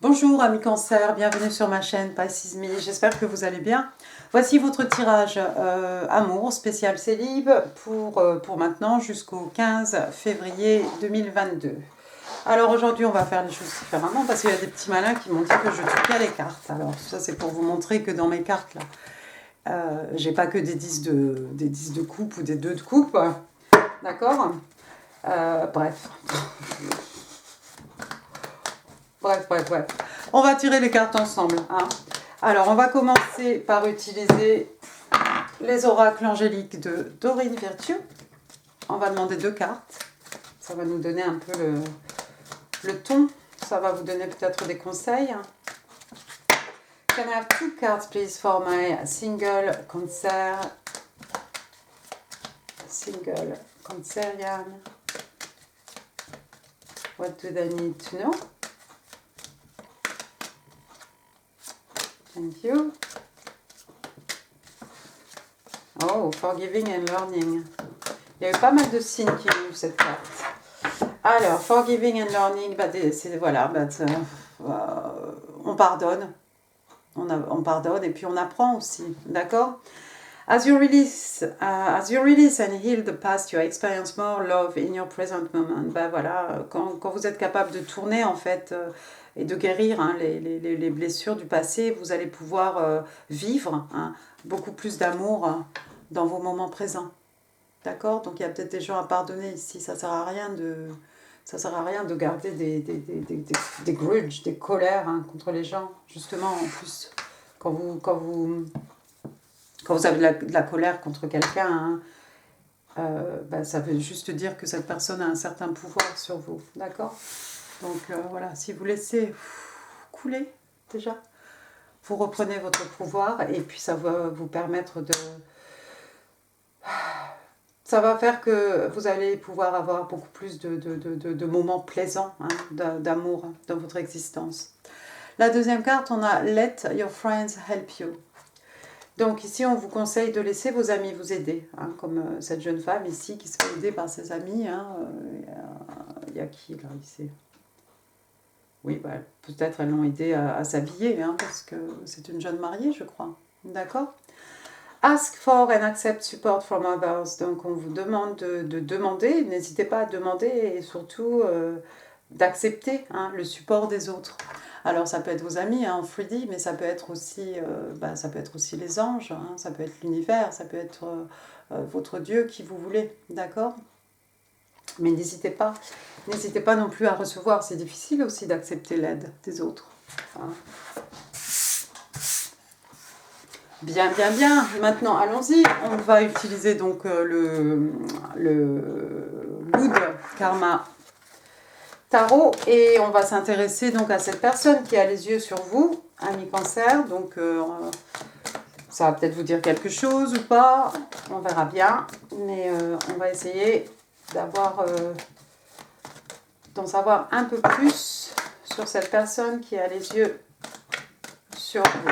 Bonjour amis cancer, bienvenue sur ma chaîne Pisces Me, j'espère que vous allez bien. Voici votre tirage amour spécial célib pour maintenant jusqu'au 15 février 2022. Alors aujourd'hui on va faire les choses différemment parce qu'il y a des petits malins qui m'ont dit que je truquais les cartes. Alors ça c'est pour vous montrer que dans mes cartes là, j'ai pas que des 10 de coupe ou des 2 de coupe, d'accord. Bref. Bref. On va tirer les cartes ensemble. Hein. Alors, on va commencer par utiliser les oracles angéliques de Dorine Virtue. On va demander 2 cartes. Ça va nous donner un peu le ton. Ça va vous donner peut-être des conseils. Can I have 2 cards, please, for my single Cancerian? What do they need to know? Thank you. Oh, forgiving and learning. Il y a eu pas mal de signes qui ont eu cette carte. Alors, forgiving and learning, on pardonne. On pardonne et puis on apprend aussi, d'accord? As you release and heal the past, you experience more love in your present moment. Voilà, quand vous êtes capable de tourner en fait et de guérir les blessures du passé, vous allez pouvoir vivre beaucoup plus d'amour dans vos moments présents. D'accord? Donc il y a peut-être des gens à pardonner ici. Ça sert à rien de garder des grudges, des colères contre les gens. Justement, en plus, quand vous avez de la colère contre quelqu'un, ça veut juste dire que cette personne a un certain pouvoir sur vous. D'accord? Donc voilà, si vous laissez couler déjà, vous reprenez votre pouvoir et puis ça va vous permettre de... Ça va faire que vous allez pouvoir avoir beaucoup plus de moments plaisants, d'amour dans votre existence. La deuxième carte, on a « Let your friends help you ». Donc ici, on vous conseille de laisser vos amis vous aider, comme cette jeune femme ici qui se fait aider par ses amis. Il y a qui là ici? Oui, peut-être elles l'ont aidé à s'habiller, parce que c'est une jeune mariée, je crois. D'accord? Ask for and accept support from others. Donc on vous demande de demander, n'hésitez pas à demander et surtout d'accepter le support des autres. Alors ça peut être vos amis en 3D, mais ça peut être aussi, les anges, ça peut être l'univers, ça peut être votre Dieu qui vous voulez, d'accord? Mais n'hésitez pas non plus à recevoir, c'est difficile aussi d'accepter l'aide des autres. Bien. Maintenant, allons-y. On va utiliser donc le Good Karma Tarot et on va s'intéresser donc à cette personne qui a les yeux sur vous, ami Cancer. Donc ça va peut-être vous dire quelque chose ou pas, on verra bien. Mais on va essayer d'en savoir un peu plus sur cette personne qui a les yeux sur vous.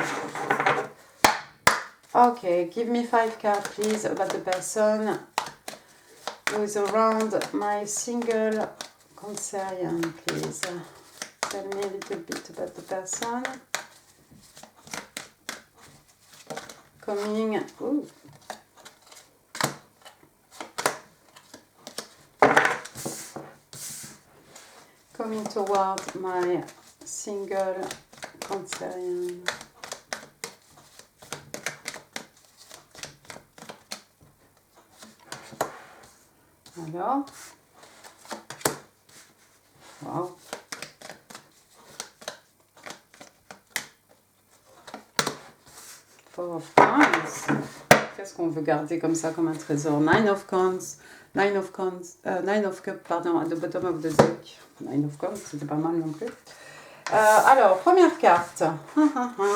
Okay, give me 5 cards, please, about the person who is around my single Cancerian, please. Tell me a little bit about the person. Coming toward my single Cancerian. Alors, wow. Four of Wands. Qu'est-ce qu'on veut garder comme ça, comme un trésor? Nine of Cups, pardon, at the bottom of the deck. Nine of Cups, c'était pas mal non plus. Alors, première carte.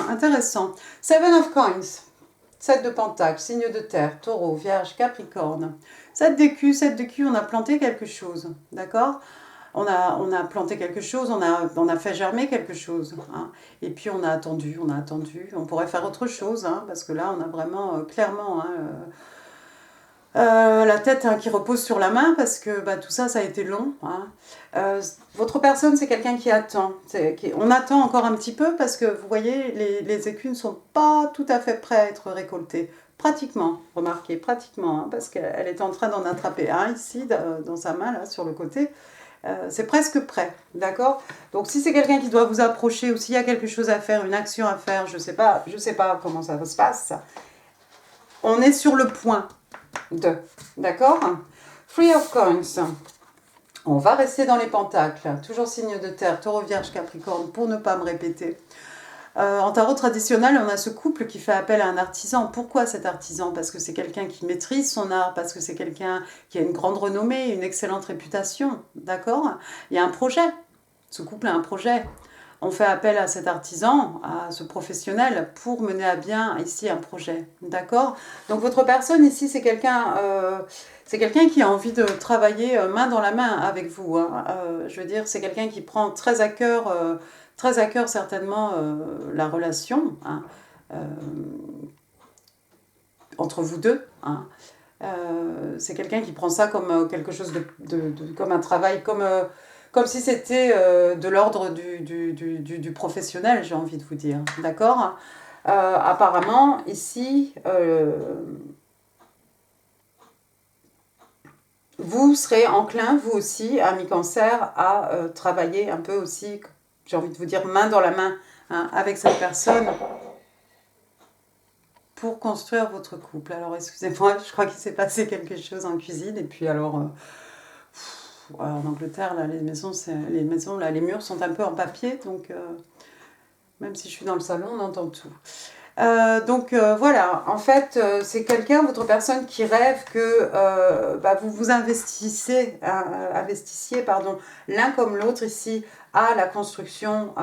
Intéressant. Seven of Coins. 7 de Pentacle, signe de terre, Taureau, Vierge, Capricorne. 7 de Q, on a planté quelque chose, d'accord? On a planté quelque chose, on a fait germer quelque chose. Et puis on a attendu. On pourrait faire autre chose, parce que là on a vraiment clairement La tête hein, qui repose sur la main parce que bah, tout ça, ça a été long. Hein. Votre personne, c'est quelqu'un qui attend. On attend encore un petit peu parce que vous voyez, les écus ne sont pas tout à fait prêts à être récoltés. Pratiquement, remarquez, pratiquement, hein, parce qu'elle est en train d'en attraper un ici, dans sa main, là, sur le côté. C'est presque prêt, d'accord? Donc si c'est quelqu'un qui doit vous approcher ou s'il y a quelque chose à faire, une action à faire, je sais pas comment ça se passe, on est sur le point de, d'accord? Three of Coins. On va rester dans les pentacles, toujours signe de terre, taureau, vierge, capricorne, pour ne pas me répéter. En tarot traditionnel, on a ce couple qui fait appel à un artisan. Pourquoi cet artisan? Parce que c'est quelqu'un qui maîtrise son art, parce que c'est quelqu'un qui a une grande renommée, une excellente réputation, d'accord? Il y a un projet, ce couple a un projet. On fait appel à cet artisan, à ce professionnel, pour mener à bien ici un projet, d'accord? Donc votre personne ici, c'est quelqu'un qui a envie de travailler main dans la main avec vous. Hein. Je veux dire, c'est quelqu'un qui prend très à cœur certainement la relation hein, entre vous deux. Hein. C'est quelqu'un qui prend ça comme quelque chose comme un travail, comme si c'était de l'ordre du professionnel, j'ai envie de vous dire. D'accord? Apparemment, ici, vous serez enclin, vous aussi, ami cancer, à travailler un peu aussi, j'ai envie de vous dire, main dans la main hein, avec cette personne pour construire votre couple. Alors, excusez-moi, je crois qu'il s'est passé quelque chose en cuisine. Et puis, alors, en Angleterre, là, les maisons, là, les murs sont un peu en papier. Donc, même si je suis dans le salon, on entend tout. Voilà, en fait, c'est quelqu'un, votre personne, qui rêve que vous vous investissiez l'un comme l'autre ici à la construction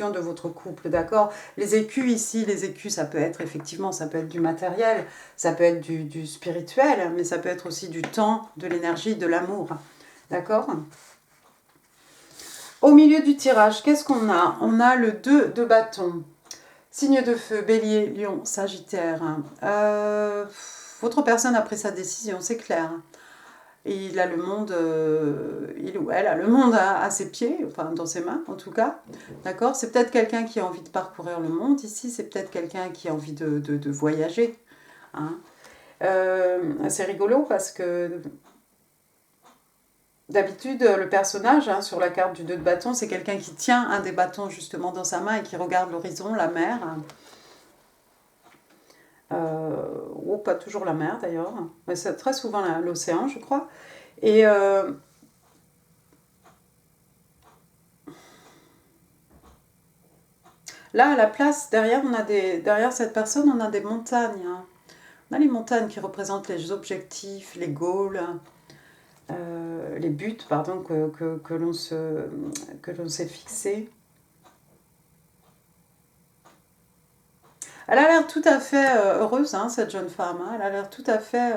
de votre couple, d'accord? Les écus ici, ça peut être effectivement, ça peut être du matériel, ça peut être du spirituel, mais ça peut être aussi du temps, de l'énergie, de l'amour, d'accord? Au milieu du tirage, qu'est-ce qu'on a? On a le 2 de bâton. Signe de feu, bélier, lion, sagittaire. Votre personne a pris sa décision, c'est clair. Et il a le monde, il ou elle a le monde à ses pieds, enfin dans ses mains en tout cas. D'accord? C'est peut-être quelqu'un qui a envie de parcourir le monde ici, c'est peut-être quelqu'un qui a envie de voyager. Hein. C'est rigolo parce que d'habitude, le personnage hein, sur la carte du 2 de bâton, c'est quelqu'un qui tient un des bâtons justement dans sa main et qui regarde l'horizon, la mer. Ou pas toujours la mer d'ailleurs, mais c'est très souvent l'océan, je crois. Et là, à la place, derrière cette personne, on a des montagnes. Hein. On a les montagnes qui représentent les objectifs, les goals. Les buts pardon, que l'on s'est fixés. Elle a l'air tout à fait heureuse, hein, cette jeune femme. Hein. Elle a l'air tout à fait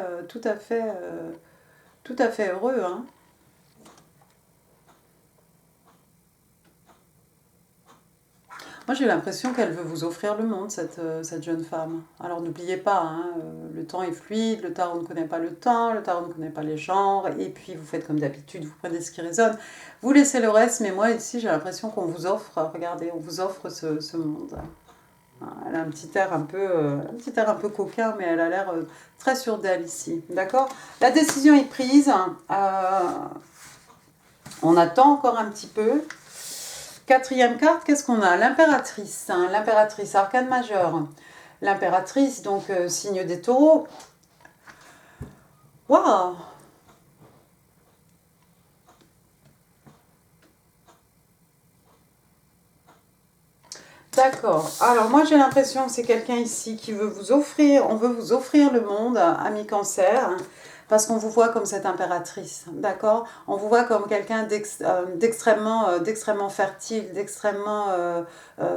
heureux. Hein. Moi, j'ai l'impression qu'elle veut vous offrir le monde, cette jeune femme. Alors, n'oubliez pas, hein, le temps est fluide, le tarot ne connaît pas le temps, le tarot ne connaît pas les genres, et puis vous faites comme d'habitude, vous prenez ce qui résonne, vous laissez le reste, mais moi, ici, j'ai l'impression qu'on vous offre, regardez, on vous offre ce monde. Elle a un petit air un peu coquin, mais elle a l'air très sûre d'elle ici, d'accord? La décision est prise, on attend encore un petit peu. Quatrième carte, qu'est-ce qu'on a? L'impératrice, hein, l'impératrice, arcane majeur. L'impératrice, donc signe des taureaux. Waouh! D'accord. Alors moi j'ai l'impression que c'est quelqu'un ici qui veut vous offrir, on veut vous offrir le monde, ami cancer. Hein, parce qu'on vous voit comme cette impératrice, d'accord? On vous voit comme quelqu'un d'extrêmement fertile, d'extrêmement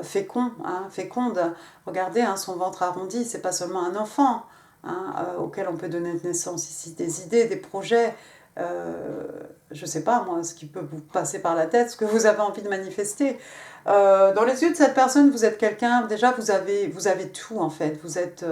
féconde. Regardez, hein, son ventre arrondi, c'est pas seulement un enfant hein, auquel on peut donner naissance ici, des idées, des projets. je ne sais pas moi, ce qui peut vous passer par la tête, ce que vous avez envie de manifester. Dans les yeux de cette personne, vous êtes quelqu'un, déjà vous avez tout en fait, vous êtes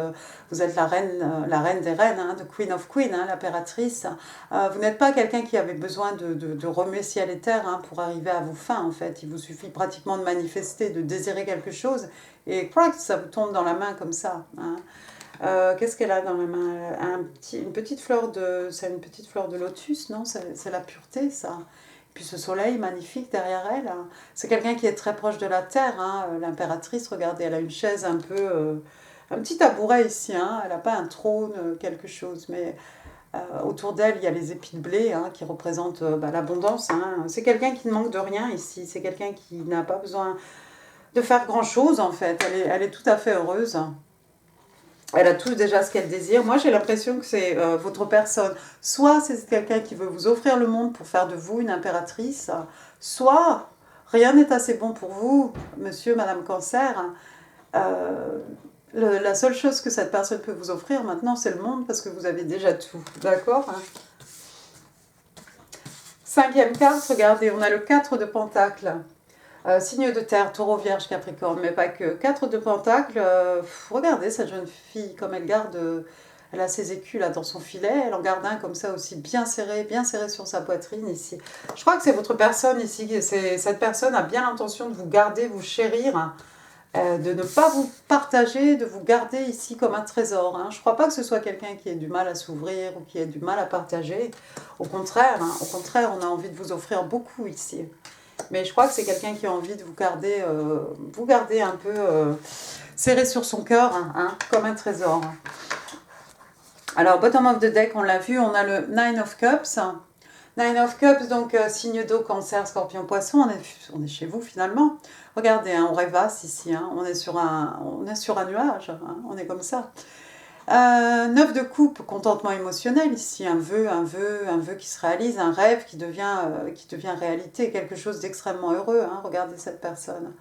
la reine des reines, hein, the Queen of Queen, hein, l'impératrice. Vous n'êtes pas quelqu'un qui avait besoin de remuer ciel et terre hein, pour arriver à vos fins en fait, il vous suffit pratiquement de manifester, de désirer quelque chose, et crac, ça vous tombe dans la main comme ça. Hein. Qu'est-ce qu'elle a dans la main? Une petite fleur c'est une petite fleur de lotus, non? C'est la pureté, ça. Puis ce soleil magnifique derrière elle. Hein. C'est quelqu'un qui est très proche de la terre. Hein. L'impératrice, regardez, elle a une chaise un peu... un petit tabouret ici. Hein. Elle n'a pas un trône, quelque chose. Mais autour d'elle, il y a les épis de blé hein, qui représentent l'abondance. Hein. C'est quelqu'un qui ne manque de rien ici. C'est quelqu'un qui n'a pas besoin de faire grand-chose, en fait. Elle est tout à fait heureuse. Elle a tout déjà ce qu'elle désire. Moi, j'ai l'impression que c'est votre personne. Soit c'est quelqu'un qui veut vous offrir le monde pour faire de vous une impératrice, soit rien n'est assez bon pour vous, monsieur, madame Cancer. La seule chose que cette personne peut vous offrir maintenant, c'est le monde parce que vous avez déjà tout. D'accord? Cinquième carte, regardez, on a le 4 de Pentacles. Signe de terre, taureau, vierge, capricorne, mais pas que. 4 de pentacles, regardez cette jeune fille, comme elle garde, elle a ses écus là dans son filet, elle en garde un comme ça aussi bien serré sur sa poitrine ici. Je crois que c'est votre personne ici, cette personne a bien l'intention de vous garder, vous chérir, de ne pas vous partager, de vous garder ici comme un trésor. Hein. Je ne crois pas que ce soit quelqu'un qui ait du mal à s'ouvrir ou qui ait du mal à partager. Au contraire, on a envie de vous offrir beaucoup ici. Mais je crois que c'est quelqu'un qui a envie de vous garder un peu serré sur son cœur, hein, comme un trésor. Alors, bottom of the deck, on l'a vu, on a le Nine of Cups. Nine of Cups, donc signe d'eau, cancer, scorpion, poisson, on est chez vous finalement. Regardez, hein, on rêvasse ici, hein, on est sur un nuage, hein, on est comme ça. 9 de coupe, contentement émotionnel ici, un vœu qui se réalise, un rêve qui devient réalité, quelque chose d'extrêmement heureux. Hein, regardez cette personne.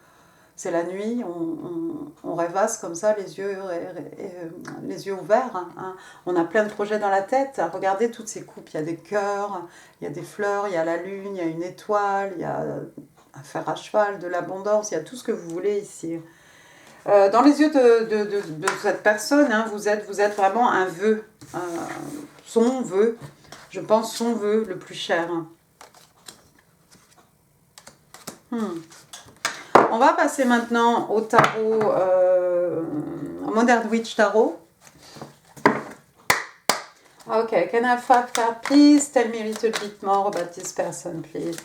C'est la nuit, on rêvasse comme ça, les yeux ouverts. Hein. On a plein de projets dans la tête. Regardez toutes ces coupes, il y a des cœurs, il y a des fleurs, il y a la lune, il y a une étoile, il y a un fer à cheval, de l'abondance, il y a tout ce que vous voulez ici. Dans les yeux de cette personne, hein, vous êtes vraiment un vœu, son vœu, je pense son vœu le plus cher. On va passer maintenant au tarot, Modern Witch Tarot. Ok, can I have 5 cards, please? Tell me a little bit more about this person, please.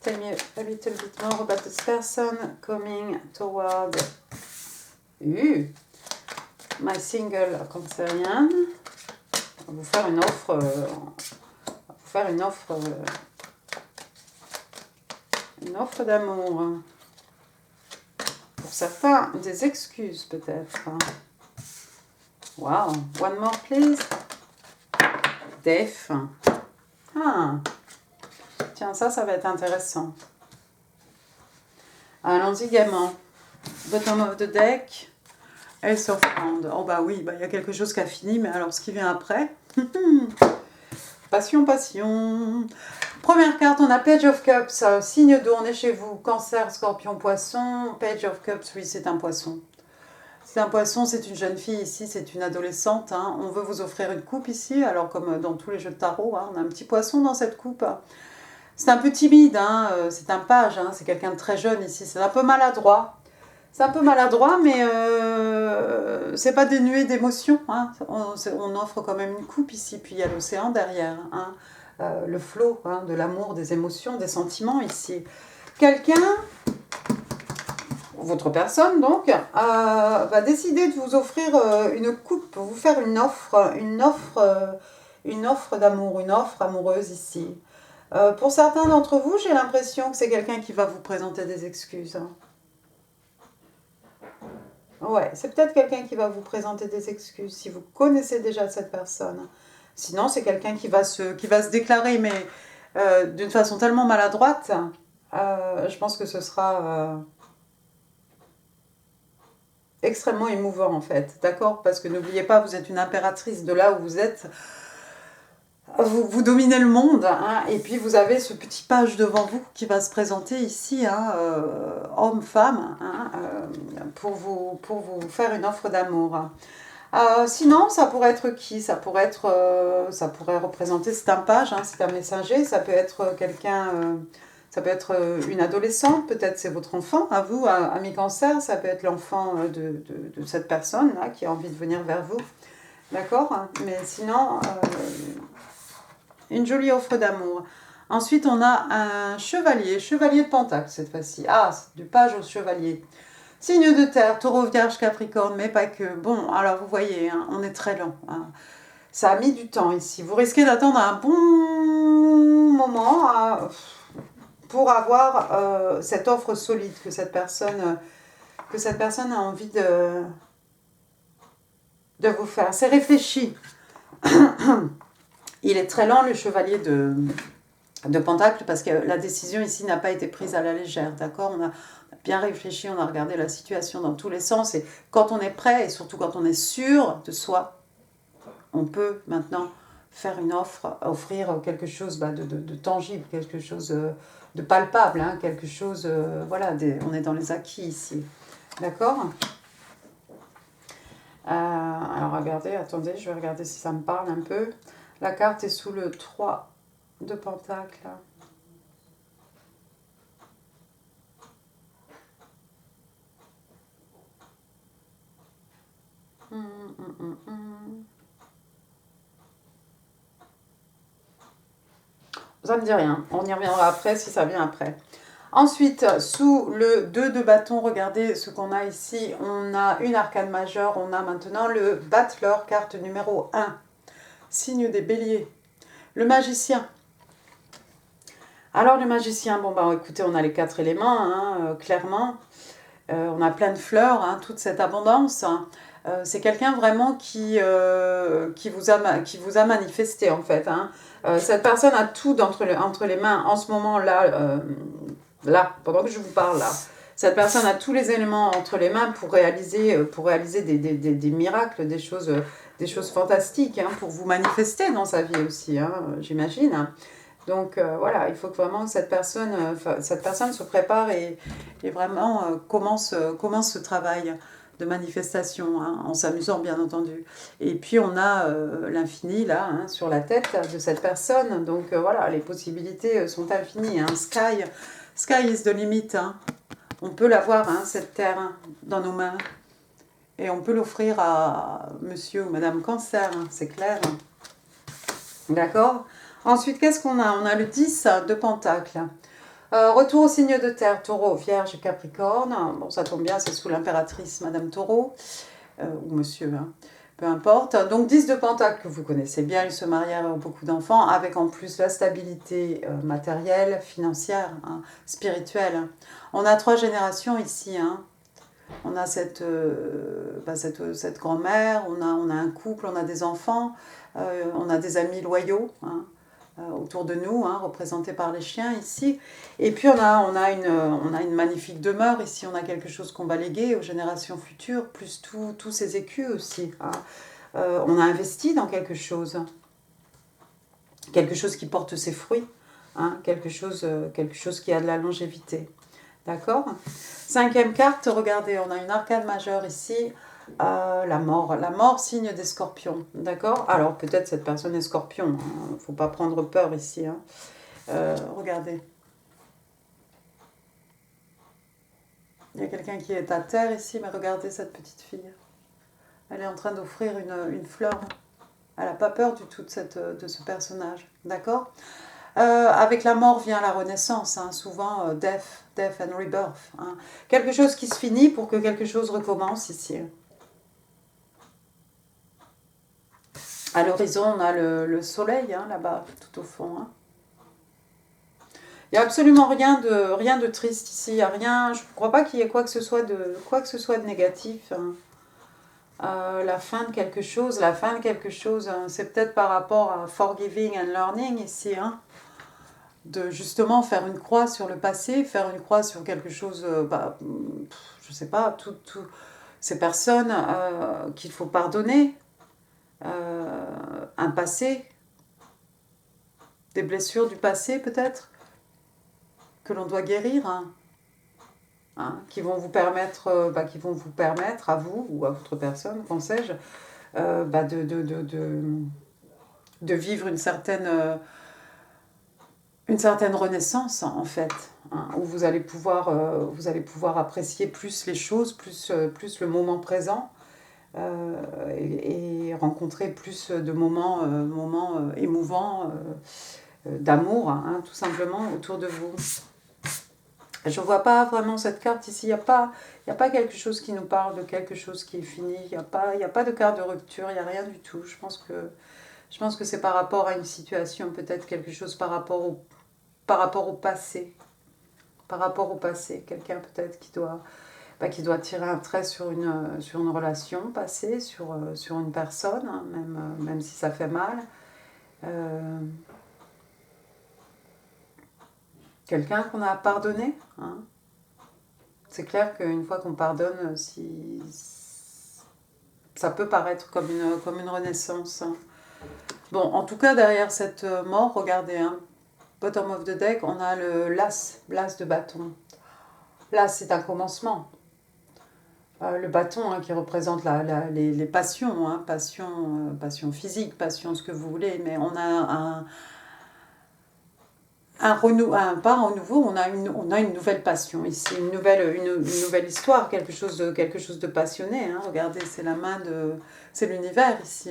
Tell me a little bit more about this person coming toward my single Cancerian. On va vous faire une offre d'amour. Pour certains, des excuses peut-être. Wow, one more please. Death. Ah. Tiens, ça va être intéressant. Allons-y gaiement. Bottom of the deck. Ace of Wands. Oh bah oui, il y a quelque chose qui a fini, mais alors ce qui vient après. Passion, passion. Première carte, on a Page of Cups. Signe d'eau, on est chez vous. Cancer, scorpion, poisson. Page of Cups, oui, c'est un poisson. C'est un poisson, c'est une jeune fille ici, c'est une adolescente. Hein. On veut vous offrir une coupe ici, alors comme dans tous les jeux de tarot, hein, on a un petit poisson dans cette coupe. C'est un peu timide, hein, c'est un page, hein, c'est quelqu'un de très jeune ici, c'est un peu maladroit. C'est un peu maladroit, mais c'est pas dénué d'émotion. Hein. On offre quand même une coupe ici, puis il y a l'océan derrière. Hein. Le flot hein, de l'amour, des émotions, des sentiments ici. Quelqu'un, votre personne donc, va décider de vous offrir une coupe, vous faire une offre d'amour, une offre amoureuse ici. Pour certains d'entre vous, j'ai l'impression que c'est quelqu'un qui va vous présenter des excuses. Ouais, c'est peut-être quelqu'un qui va vous présenter des excuses, si vous connaissez déjà cette personne. Sinon, c'est quelqu'un qui va se déclarer, mais d'une façon tellement maladroite, je pense que ce sera extrêmement émouvant en fait, d'accord? Parce que n'oubliez pas, vous êtes une impératrice de là où vous êtes. Vous dominez le monde, hein, et puis vous avez ce petit page devant vous qui va se présenter ici, hein, homme-femme, hein, pour vous faire une offre d'amour. Sinon, ça pourrait être qui? Ça pourrait représenter, c'est un page, hein, c'est un messager, ça peut être quelqu'un, ça peut être une adolescente, peut-être c'est votre enfant, à vous, ami cancer, ça peut être l'enfant de cette personne-là qui a envie de venir vers vous, d'accord? Mais sinon, une jolie offre d'amour. Ensuite, on a un chevalier de Pentacle cette fois-ci. Ah, c'est du page au chevalier. Signe de terre, taureau, vierge, capricorne, mais pas que. Bon, alors vous voyez, hein, on est très lent. Hein. Ça a mis du temps ici. Vous risquez d'attendre un bon moment pour avoir cette offre solide que cette personne a envie de vous faire. C'est réfléchi. Il est très lent, le chevalier de Pentacle, parce que la décision ici n'a pas été prise à la légère, d'accord? On a bien réfléchi, on a regardé la situation dans tous les sens, et quand on est prêt, et surtout quand on est sûr de soi, on peut maintenant faire une offre, offrir quelque chose de tangible, quelque chose de palpable, hein, quelque chose, voilà, on est dans les acquis ici, d'accord? Alors regardez, attendez, je vais regarder si ça me parle un peu. La carte est sous le 3 de Pentacle. Ça me dit rien. On y reviendra après si ça vient après. Ensuite, sous le 2 de bâton, regardez ce qu'on a ici. On a une arcane majeure. On a maintenant le battleur, carte numéro 1. Signe des béliers. Le magicien. Alors le magicien, bon bah écoutez, on a les 4 éléments, hein, clairement. On a plein de fleurs, hein, toute cette abondance. C'est quelqu'un vraiment qui vous a manifesté en fait. Hein. Cette personne a tout entre les mains en ce moment-là, là, pendant que je vous parle là. Cette personne a tous les éléments entre les mains pour réaliser des miracles, des choses fantastiques, hein, pour vous manifester dans sa vie aussi, hein, j'imagine. Donc voilà, il faut que vraiment cette personne se prépare et vraiment commence ce travail de manifestation, hein, en s'amusant bien entendu. Et puis on a l'infini là, hein, sur la tête de cette personne. Donc voilà, les possibilités sont infinies. Hein. Sky is the limit. Hein. On peut l'avoir, hein, cette terre, hein, dans nos mains. Et on peut l'offrir à monsieur ou madame cancer, hein, c'est clair. D'accord ? Ensuite, qu'est-ce qu'on a? On a le 10 de Pentacle. Retour au signe de terre, taureau, vierge, capricorne. Bon, ça tombe bien, c'est sous l'impératrice Madame Taureau, ou monsieur, hein, peu importe. Donc 10 de Pentacle, que vous connaissez bien, il se marie avec beaucoup d'enfants, avec en plus la stabilité matérielle, financière, hein, spirituelle. On a 3 générations ici, hein. On a cette grand-mère, on a un couple, on a des enfants, on a des amis loyaux, hein, autour de nous, hein, représentés par les chiens ici. Et puis on a une magnifique demeure ici, on a quelque chose qu'on va léguer aux générations futures, plus tous ces écus aussi. Hein. On a investi dans quelque chose qui porte ses fruits, hein, quelque chose qui a de la longévité. D'accord? 5e carte, regardez, on a une arcane majeure ici, la mort, signe des scorpions, d'accord? Alors peut-être cette personne est scorpion, hein, faut pas prendre peur ici, hein. Regardez. Il y a quelqu'un qui est à terre ici, mais regardez cette petite fille. Elle est en train d'offrir une fleur. Elle n'a pas peur du tout de ce personnage, d'accord? Avec la mort vient la renaissance, hein, souvent death and rebirth. Hein. Quelque chose qui se finit pour que quelque chose recommence ici. À l'horizon, on a le soleil, hein, là-bas, tout au fond. Hein. Il n'y a absolument rien de triste ici. Il y a rien, je ne crois pas qu'il y ait quoi que ce soit de négatif. Hein. La fin de quelque chose, hein, c'est peut-être par rapport à forgiving and learning ici, hein. De justement faire une croix sur le passé, faire une croix sur quelque chose, je sais pas, ces personnes qu'il faut pardonner, un passé, des blessures du passé peut-être, que l'on doit guérir, qui vont vous permettre, à vous ou à votre personne, qu'en sais-je, de vivre une certaine renaissance en fait, où vous allez pouvoir apprécier plus les choses, plus le moment présent, et rencontrer plus de moments émouvants d'amour, tout simplement autour de vous. Je ne vois pas vraiment cette carte ici, il n'y a pas quelque chose qui nous parle de quelque chose qui est fini, il n'y a pas de carte de rupture, il n'y a rien du tout. Je pense que c'est par rapport à une situation, peut-être quelque chose par rapport au passé. Par rapport au passé, quelqu'un peut-être qui doit tirer un trait sur une relation passée, sur une personne, même si ça fait mal. Quelqu'un qu'on a pardonné. C'est clair qu'une fois qu'on pardonne, ça peut paraître comme une renaissance. Bon, en tout cas, derrière cette mort, regardez, bottom of the deck, on a le l'as de bâton. L'as, c'est un commencement. Le bâton qui représente les passions, passion physique, passion ce que vous voulez, mais on a pas un renouveau, on a une nouvelle passion ici, une nouvelle histoire, quelque chose de passionné. Regardez, c'est la main c'est l'univers ici,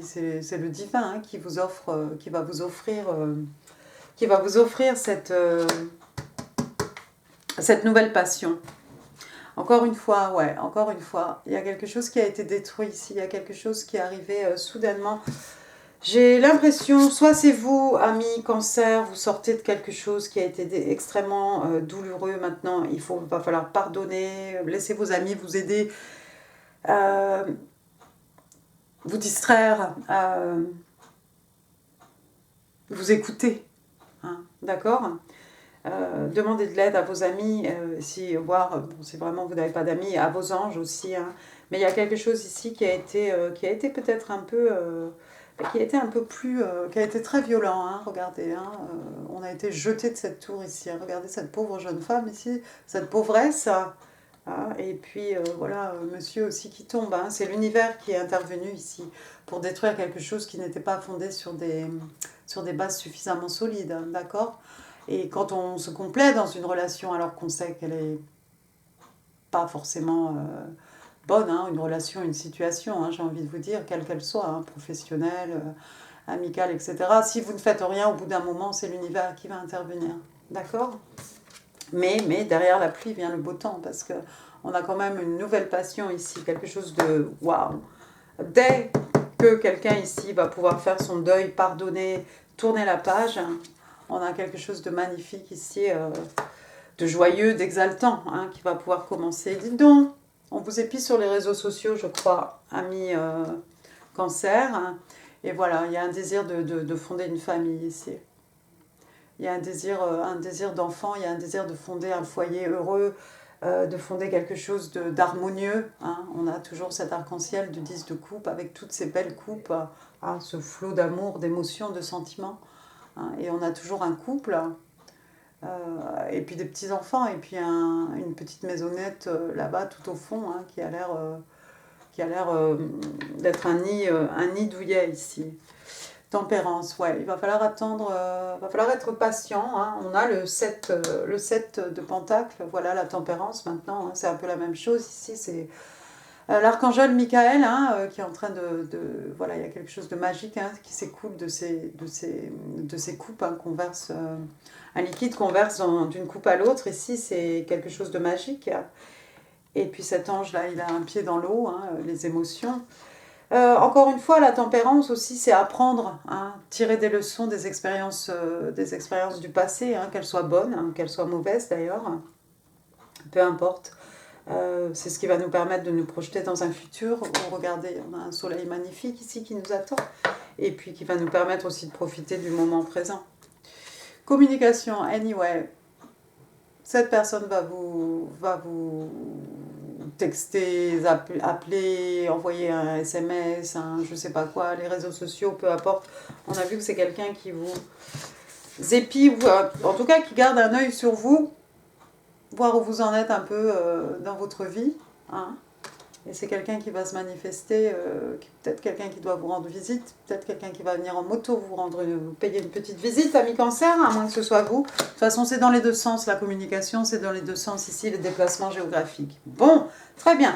c'est le divin qui va vous offrir cette nouvelle passion. Encore une fois, il y a quelque chose qui a été détruit ici, il y a quelque chose qui est arrivé soudainement. J'ai l'impression, soit c'est vous, amis cancer, vous sortez de quelque chose qui a été extrêmement douloureux maintenant, va falloir pardonner, laissez vos amis vous aider, vous distraire, vous écouter, d'accord ? Demandez de l'aide à vos amis, si vraiment vous n'avez pas d'amis, à vos anges aussi. Mais il y a quelque chose ici qui a été peut-être un peu... qui a été très violent, regardez, on a été jeté de cette tour ici, regardez cette pauvre jeune femme ici, cette pauvresse, et puis voilà, monsieur aussi qui tombe, c'est l'univers qui est intervenu ici pour détruire quelque chose qui n'était pas fondé sur des bases suffisamment solides, d'accord ? Et quand on se complaît dans une relation alors qu'on sait qu'elle est pas forcément bonne, une relation, une situation, j'ai envie de vous dire, quelle qu'elle soit, professionnelle, amicale, etc. Si vous ne faites rien, au bout d'un moment, c'est l'univers qui va intervenir. D'accord ? Mais derrière la pluie vient le beau temps, parce qu'on a quand même une nouvelle passion ici, quelque chose de waouh. Dès que quelqu'un ici va pouvoir faire son deuil, pardonner, tourner la page, on a quelque chose de magnifique ici, de joyeux, d'exaltant, qui va pouvoir commencer. Dites donc, on vous épie sur les réseaux sociaux, je crois, amis cancer. Et voilà, il y a un désir de fonder une famille ici. Il y a un désir d'enfant, il y a un désir de fonder un foyer heureux, de fonder quelque chose d'harmonieux. On a toujours cet arc-en-ciel du 10 de coupe avec toutes ces belles coupes, ce flot d'amour, d'émotions, de sentiments. Et on a toujours un couple, et puis des petits-enfants, et puis une petite maisonnette là-bas tout au fond, qui a l'air d'être un nid douillet ici. Tempérance, il va falloir attendre, va falloir être patient. On a le 7 de Pentacle, voilà la tempérance maintenant, c'est un peu la même chose ici, c'est l'archange Michael qui est en train voilà, il y a quelque chose de magique qui s'écoule de ces coupes qu'on verse, un liquide qu'on verse d'une coupe à l'autre. Ici, c'est quelque chose de magique. Et puis cet ange-là, il a un pied dans l'eau, les émotions. Encore une fois, la tempérance aussi, c'est apprendre, tirer des leçons des expériences du passé, qu'elles soient bonnes, qu'elles soient mauvaises d'ailleurs, peu importe. C'est ce qui va nous permettre de nous projeter dans un futur où, regardez, on a un soleil magnifique ici qui nous attend, et puis qui va nous permettre aussi de profiter du moment présent. Communication, anyway. Cette personne va vous texter, appeler, envoyer un SMS, je sais pas quoi, les réseaux sociaux, peu importe. On a vu que c'est quelqu'un qui vous épie, ou en tout cas qui garde un œil sur vous, voir où vous en êtes un peu dans votre vie. Hein. Et c'est quelqu'un qui va se manifester, peut-être quelqu'un qui doit vous rendre visite, peut-être quelqu'un qui va venir en moto vous payer une petite visite, ami Cancer, à moins que ce soit vous. De toute façon, c'est dans les deux sens, la communication, c'est dans les deux sens ici, les déplacements géographiques. Bon, très bien.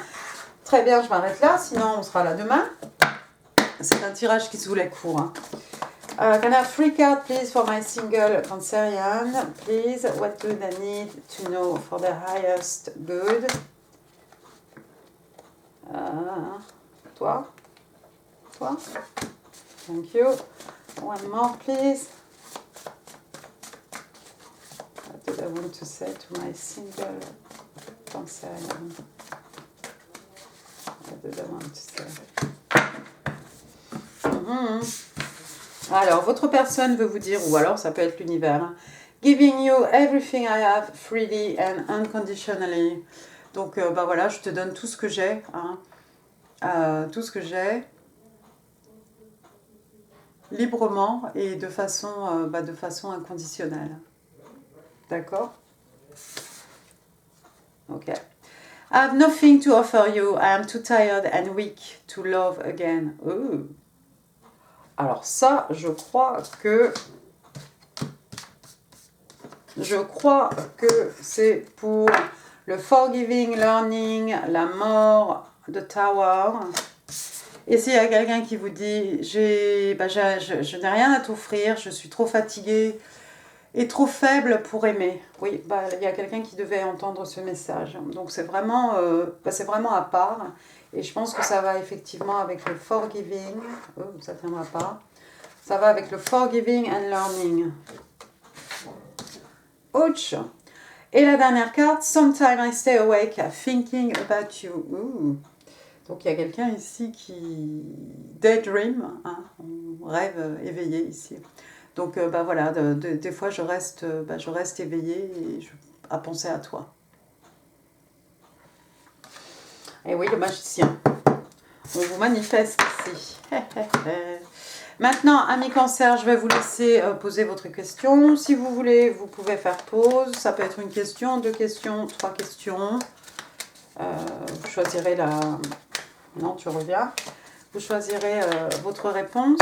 Très bien, je m'arrête là, sinon on sera là demain. C'est un tirage qui se voulait court. Hein. Can I have 3 cards, please, for my single Cancerian? Please, what do they need to know for their highest good? Toi? Thank you. One more, please. What do I want to say to my single Cancerian? What do I want to say? Alors, votre personne veut vous dire, ou alors ça peut être l'univers, hein, giving you everything I have freely and unconditionally. Donc, voilà, je te donne tout ce que j'ai, hein, tout ce que j'ai, librement et de façon inconditionnelle. D'accord? Ok. I have nothing to offer you. I am too tired and weak to love again. Ooh. Alors ça, je crois que c'est pour le forgiving, learning, la mort de Tower. Et s'il y a quelqu'un qui vous dit je n'ai rien à t'offrir, je suis trop fatiguée et trop faible pour aimer. Oui, il y a quelqu'un qui devait entendre ce message. Donc c'est vraiment à part. Et je pense que ça va effectivement avec le forgiving. Oh, ça ne tiendra pas. Ça va avec le forgiving and learning. Ouch. Et la dernière carte, Sometime I stay awake thinking about you. Ooh. Donc il y a quelqu'un ici qui daydream, hein, on rêve éveillé ici. Donc voilà, des fois je reste éveillée et à penser à toi. Et oui, le magicien. On vous manifeste ici. Maintenant, amis Cancer, je vais vous laisser poser votre question. Si vous voulez, vous pouvez faire pause. Ça peut être une question, 2 questions, 3 questions. Vous choisirez la... Non, tu reviens. Vous choisirez votre réponse.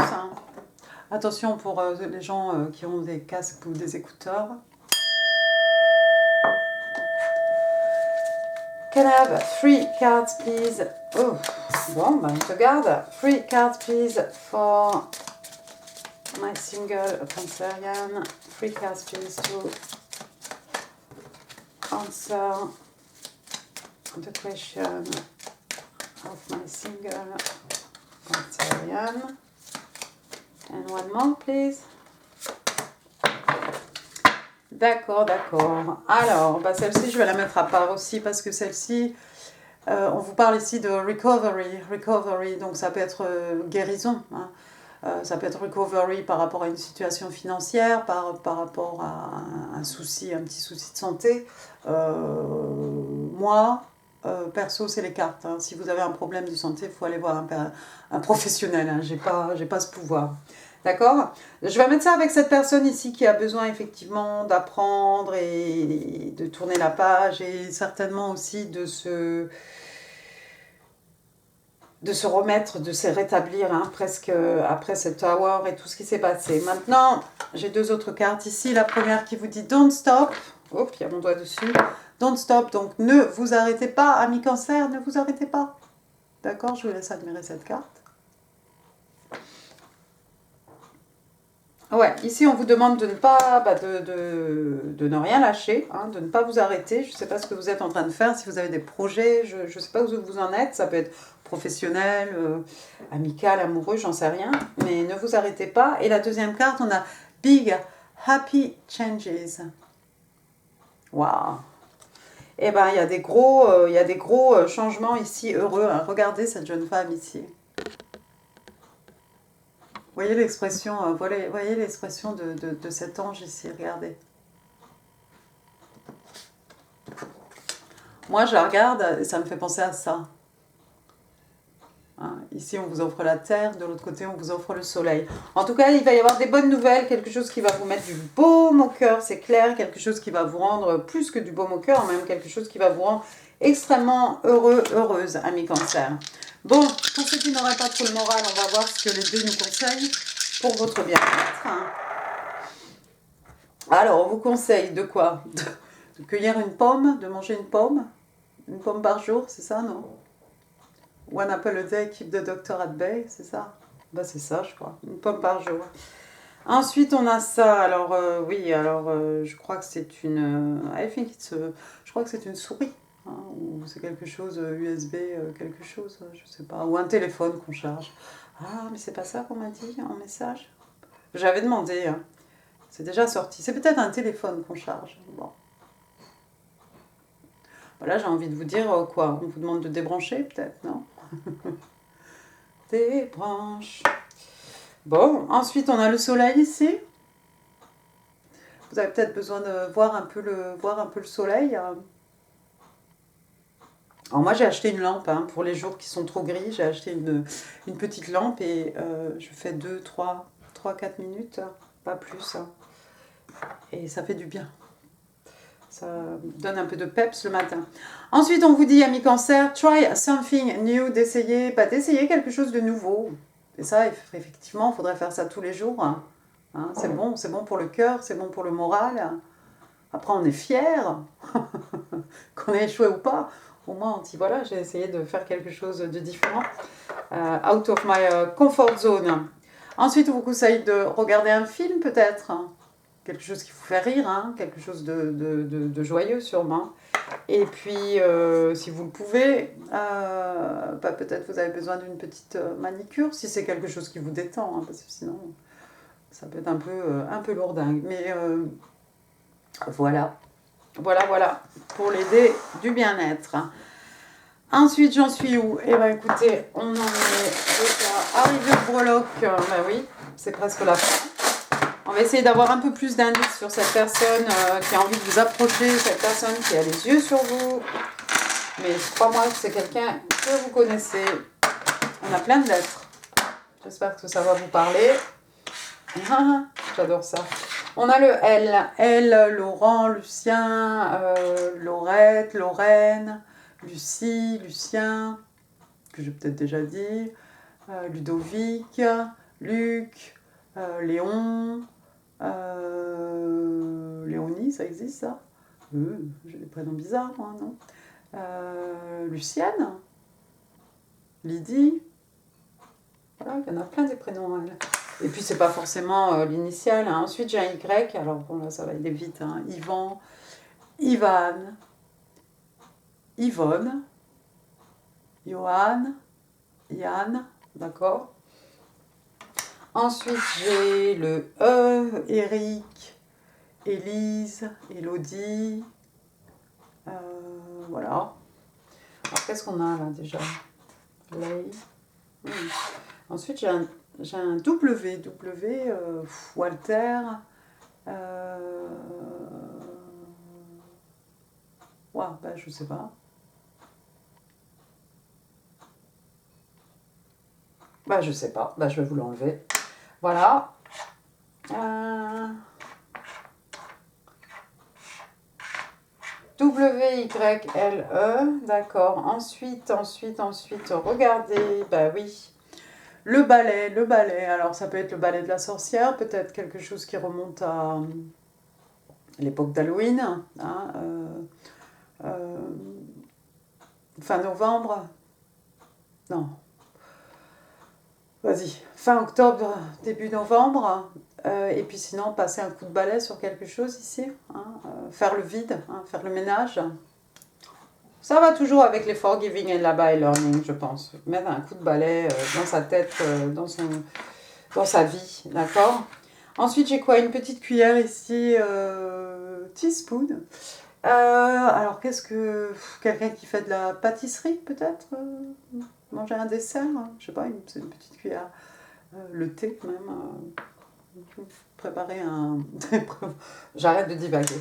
Attention pour les gens qui ont des casques ou des écouteurs. Can I have 3 cards, please? Oh, bon, on te garde. 3 cards, please, for my single Cancerian. 3 cards, please, to answer the question of my single Cancerian. And one more, please. D'accord. Alors, celle-ci, je vais la mettre à part aussi parce que celle-ci, on vous parle ici de recovery, donc ça peut être guérison. Hein. Ça peut être recovery par rapport à une situation financière, par rapport à un petit souci de santé. Moi, perso, c'est les cartes. Hein. Si vous avez un problème de santé, il faut aller voir un professionnel. Hein. J'ai pas ce pouvoir. D'accord? Je vais mettre ça avec cette personne ici qui a besoin effectivement d'apprendre et de tourner la page et certainement aussi de se remettre, de se rétablir presque après cette hour et tout ce qui s'est passé. Maintenant, j'ai 2 autres cartes ici. La première qui vous dit Don't stop. Hop, il y a mon doigt dessus. Don't stop, donc ne vous arrêtez pas, amis Cancer, ne vous arrêtez pas. D'accord? Je vous laisse admirer cette carte. Ouais, ici on vous demande de ne pas, de ne rien lâcher, hein, de ne pas vous arrêter. Je ne sais pas ce que vous êtes en train de faire, si vous avez des projets, je ne sais pas où vous en êtes, ça peut être professionnel, amical, amoureux, j'en sais rien, mais ne vous arrêtez pas. Et la deuxième carte, on a Big Happy Changes. Waouh! Eh bien, il y a des gros changements ici heureux. Hein. Regardez cette jeune femme ici. Voyez l'expression de cet ange ici, regardez. Moi, je la regarde et ça me fait penser à ça. Hein, ici, on vous offre la terre, de l'autre côté, on vous offre le soleil. En tout cas, il va y avoir des bonnes nouvelles, quelque chose qui va vous mettre du baume au cœur, c'est clair, quelque chose qui va vous rendre plus que du baume au cœur, même quelque chose qui va vous rendre extrêmement heureux, heureuse, ami Cancer. Bon, pour ceux qui n'auraient pas trop le moral, on va voir ce que les dés nous conseillent pour votre bien-être. Alors, on vous conseille de quoi? De cueillir une pomme, de manger une pomme par jour, c'est ça, non? One apple a day, keep the doctor at bay, c'est ça? Bah c'est ça, je crois. Une pomme par jour. Ensuite, on a ça. Alors, oui, alors, je crois que c'est une... I think je crois que c'est une souris. Hein, ou c'est quelque chose, USB, quelque chose, je sais pas. Ou un téléphone qu'on charge. Ah, mais c'est pas ça qu'on m'a dit en message? J'avais demandé, hein. C'est déjà sorti. C'est peut-être un téléphone qu'on charge. Bon. Voilà, j'ai envie de vous dire quoi? On vous demande de débrancher, peut-être, non? Débranche. Bon, ensuite on a le soleil ici. Vous avez peut-être besoin de voir un peu le soleil. Alors moi j'ai acheté une lampe hein, pour les jours qui sont trop gris. J'ai acheté une petite lampe et je fais 2, 3, 4 minutes, pas plus. Et ça fait du bien. Ça donne un peu de peps le matin. Ensuite on vous dit, amis Cancer, try something new, d'essayer quelque chose de nouveau. Et ça, effectivement, il faudrait faire ça tous les jours. Hein, c'est bon pour le cœur, c'est bon pour le moral. Après, on est fier qu'on ait échoué ou pas. Au moins, on dit voilà, j'ai essayé de faire quelque chose de différent. Out of my comfort zone. Ensuite, on vous conseille de regarder un film peut-être. Quelque chose qui vous fait rire, hein, quelque chose de joyeux sûrement. Et puis, si vous le pouvez, peut-être vous avez besoin d'une petite manicure, si c'est quelque chose qui vous détend, hein, parce que sinon, ça peut être un peu lourdingue. Mais voilà, pour l'aider du bien-être. Ensuite, j'en suis où? Eh bien, écoutez, on en est déjà arrivé au breloque. Ben oui, c'est presque la fin. On va essayer d'avoir un peu plus d'indices sur cette personne qui a envie de vous approcher, cette personne qui a les yeux sur vous. Mais crois-moi que c'est quelqu'un que vous connaissez. On a plein de lettres. J'espère que ça va vous parler. J'adore ça. On a le L. L, Laurent, Lucien, Laurette, Lorraine, Lucie, Lucien, que j'ai peut-être déjà dit, Ludovic, Luc, Léon, Léonie, ça existe ça? J'ai des prénoms bizarres, moi, non? Lucienne, Lydie, voilà, il y en a plein des prénoms. Elle. Et puis c'est pas forcément l'initiale. Hein. Ensuite j'ai un Y, alors bon là ça va aller vite. Hein. Yvan, Ivan, Yvonne, Johan, Yann, d'accord. Ensuite j'ai le E, Eric, Élise, Élodie, voilà. Alors qu'est-ce qu'on a là déjà? Lay. Ensuite j'ai un W, Walter, ouais, ben, je sais pas. Ben, je sais pas, ben, je vais vous l'enlever. Voilà. W-Y-L-E, d'accord. Ensuite, regardez, bah oui. Le ballet. Alors, ça peut être le ballet de la sorcière, peut-être quelque chose qui remonte à l'époque d'Halloween, hein, fin novembre. Non. Vas-y, fin octobre, début novembre. Et puis sinon, passer un coup de balai sur quelque chose ici. Hein, faire le vide, hein, faire le ménage. Ça va toujours avec les forgiving et là-bas et learning, je pense. Mettre un coup de balai dans sa tête, dans sa vie, d'accord? Ensuite, j'ai quoi? Une petite cuillère ici, teaspoon. Alors, qu'est-ce que... Quelqu'un qui fait de la pâtisserie, peut-être manger un dessert, hein, je sais pas, c'est une petite cuillère. Le thé, même. Préparer un... J'arrête de divaguer.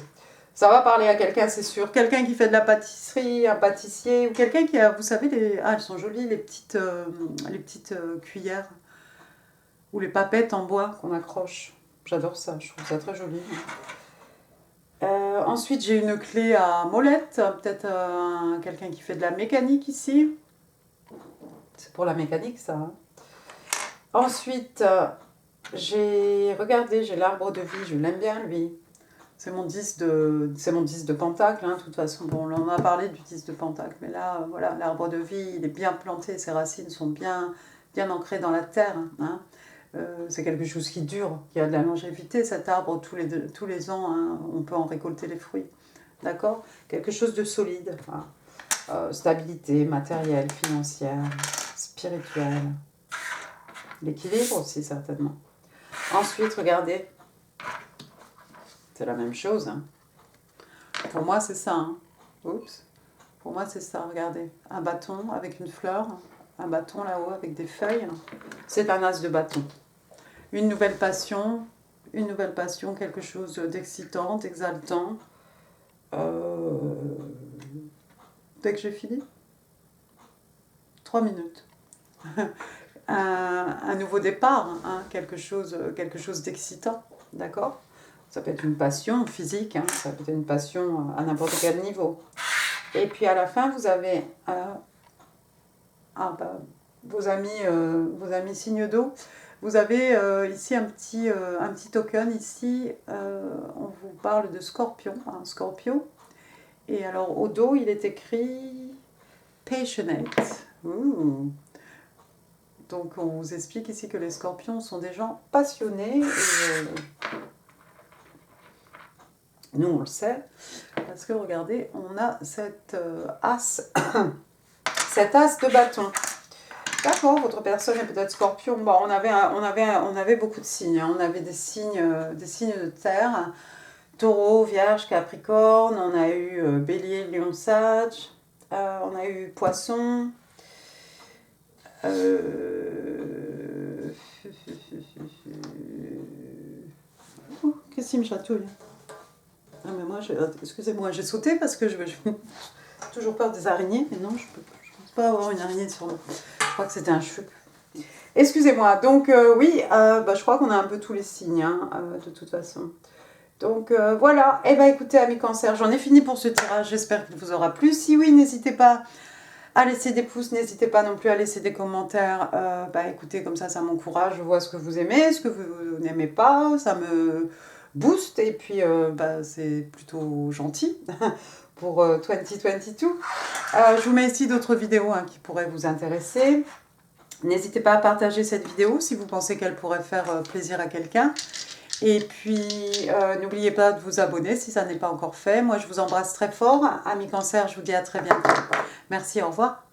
Ça va parler à quelqu'un, c'est sûr. Quelqu'un qui fait de la pâtisserie, un pâtissier, ou quelqu'un qui a, vous savez, elles sont jolies, les petites cuillères, ou les papettes en bois qu'on accroche. J'adore ça, je trouve ça très joli. Ensuite, j'ai une clé à molette, peut-être quelqu'un qui fait de la mécanique ici. C'est pour la mécanique, ça. Hein. Ensuite, j'ai l'arbre de vie, je l'aime bien, lui. C'est mon 10 de pentacle, hein, de toute façon. Bon, on en a parlé du 10 de pentacle, mais là, voilà, l'arbre de vie, il est bien planté, ses racines sont bien ancrées dans la terre. Hein. C'est quelque chose qui dure, qui a de la longévité. Cet arbre, tous les ans, hein, on peut en récolter les fruits. D'accord? Quelque chose de solide. Enfin, stabilité matérielle, financière, spirituelle. L'équilibre aussi, certainement. Ensuite, regardez. C'est la même chose. Hein. Pour moi, c'est ça. Hein. Oups. Pour moi, c'est ça. Regardez. Un bâton avec une fleur. Un bâton là-haut avec des feuilles. C'est un as de bâton. Une nouvelle passion, quelque chose d'excitant, d'exaltant. Dès que j'ai fini 3 minutes. un nouveau départ, hein, quelque chose d'excitant, d'accord? Ça peut être une passion physique, hein, ça peut être une passion à n'importe quel niveau. Et puis à la fin, vous avez vos amis signes d'eau. Vous avez ici un petit token, ici, on vous parle de Scorpion, un Scorpio. Et alors au dos, il est écrit Passionate. Ouh. Donc on vous explique ici que les Scorpions sont des gens passionnés. Et, nous, on le sait, parce que regardez, on a cette as, cet as de bâton. D'accord, votre personne est peut-être Scorpion. Bon, on avait beaucoup de signes. Hein. On avait des signes de terre. Taureau, Vierge, Capricorne. On a eu Bélier, Lion, Sage. On a eu Poisson. Qu'est-ce qui me chatouille? Ah, mais moi, excusez-moi, j'ai sauté parce que j'ai toujours peur des araignées. Mais non, je ne pense pas avoir une araignée sur moi. Je crois que c'était un cheveu. Excusez-moi, donc oui, je crois qu'on a un peu tous les signes, hein, de toute façon. Donc voilà, et écoutez, amis cancers, j'en ai fini pour ce tirage, j'espère qu'il vous aura plu. Si oui, n'hésitez pas à laisser des pouces, n'hésitez pas non plus à laisser des commentaires. Écoutez, comme ça m'encourage, je vois ce que vous aimez, ce que vous n'aimez pas, ça me booste, et puis c'est plutôt gentil pour 2022. Je vous mets ici d'autres vidéos hein, qui pourraient vous intéresser. N'hésitez pas à partager cette vidéo si vous pensez qu'elle pourrait faire plaisir à quelqu'un. Et puis, n'oubliez pas de vous abonner si ça n'est pas encore fait. Moi, je vous embrasse très fort. Amis Cancer, je vous dis à très bientôt. Merci, au revoir.